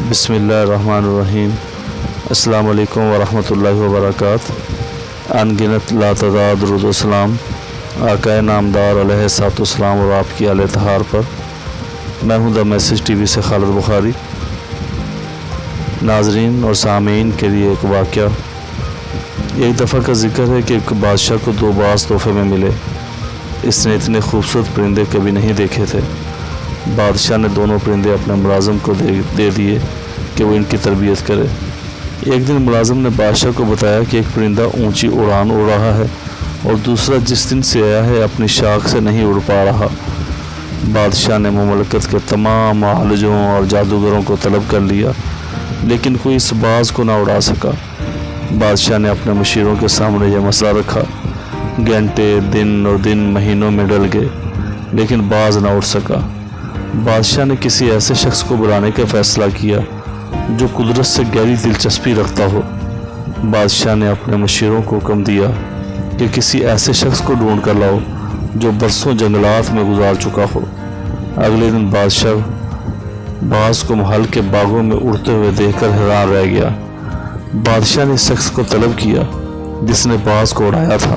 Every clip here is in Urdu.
بسم اللہ الرحمن الرحیم۔ السلام علیکم ورحمۃ اللہ وبرکاتہ۔ ان گنت لاتعداد درود و سلام آقائے نامدار علیہ الصلوۃ والسلام اور آپ کی اہل طہار پر۔ میں ہوں دا میسج ٹی وی سے خالد بخاری۔ ناظرین اور سامعین کے لیے ایک واقعہ۔ ایک دفعہ کا ذکر ہے کہ ایک بادشاہ کو 2 باز تحفے میں ملے۔ اس نے اتنے خوبصورت پرندے کبھی نہیں دیکھے تھے۔ بادشاہ نے دونوں پرندے اپنے ملازم کو دے دیے کہ وہ ان کی تربیت کرے۔ ایک دن ملازم نے بادشاہ کو بتایا کہ ایک پرندہ اونچی اڑان اڑ رہا ہے اور دوسرا جس دن سے آیا ہے اپنی شاخ سے نہیں اڑ پا رہا۔ بادشاہ نے مملکت کے تمام معالجوں اور جادوگروں کو طلب کر لیا، لیکن کوئی اس باز کو نہ اڑا سکا۔ بادشاہ نے اپنے مشیروں کے سامنے یہ مسئلہ رکھا۔ گھنٹے دن اور دن مہینوں میں ڈل گئے، لیکن باز نہ اڑ سکا۔ بادشاہ نے کسی ایسے شخص کو بلانے کا فیصلہ کیا جو قدرت سے گہری دلچسپی رکھتا ہو۔ بادشاہ نے اپنے مشیروں کو حکم دیا کہ کسی ایسے شخص کو ڈھونڈ کر لاؤ جو برسوں جنگلات میں گزار چکا ہو۔ اگلے دن بادشاہ باز کو محل کے باغوں میں اڑتے ہوئے دیکھ کر حیران رہ گیا۔ بادشاہ نے اس شخص کو طلب کیا جس نے باز کو اڑایا تھا۔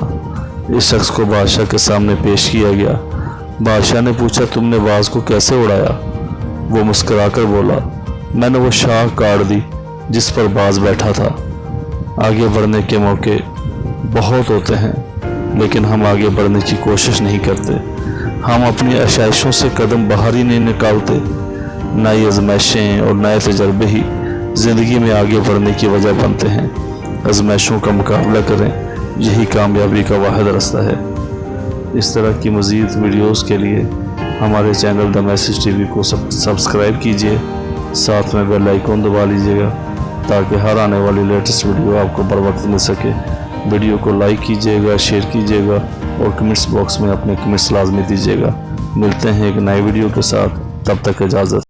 اس شخص کو بادشاہ کے سامنے پیش کیا گیا۔ بادشاہ نے پوچھا، تم نے باز کو کیسے اڑایا؟ وہ مسکرا کر بولا، میں نے وہ شاخ کاٹ دی جس پر باز بیٹھا تھا۔ آگے بڑھنے کے موقع بہت ہوتے ہیں، لیکن ہم آگے بڑھنے کی کوشش نہیں کرتے۔ ہم اپنی آشائشوں سے قدم باہر ہی نہیں نکالتے۔ نئی آزمائشیں اور نئے تجربے ہی زندگی میں آگے بڑھنے کی وجہ بنتے ہیں۔ آزمائشوں کا مقابلہ کریں، یہی کامیابی کا واحد راستہ ہے۔ اس طرح کی مزید ویڈیوز کے لیے ہمارے channel the message T V کو سبسکرائب کیجیے، ساتھ میں بیل آئیکن دبا لیجیے گا تاکہ ہر آنے والی لیٹسٹ ویڈیو آپ کو بر وقت مل سکے۔ ویڈیو کو لائک کیجیے گا، شیئر کیجیے گا اور کمنٹس باکس میں اپنے کمنٹس لازمی دیجیے گا۔ ملتے ہیں ایک نئی ویڈیو کے ساتھ، تب تک اجازت۔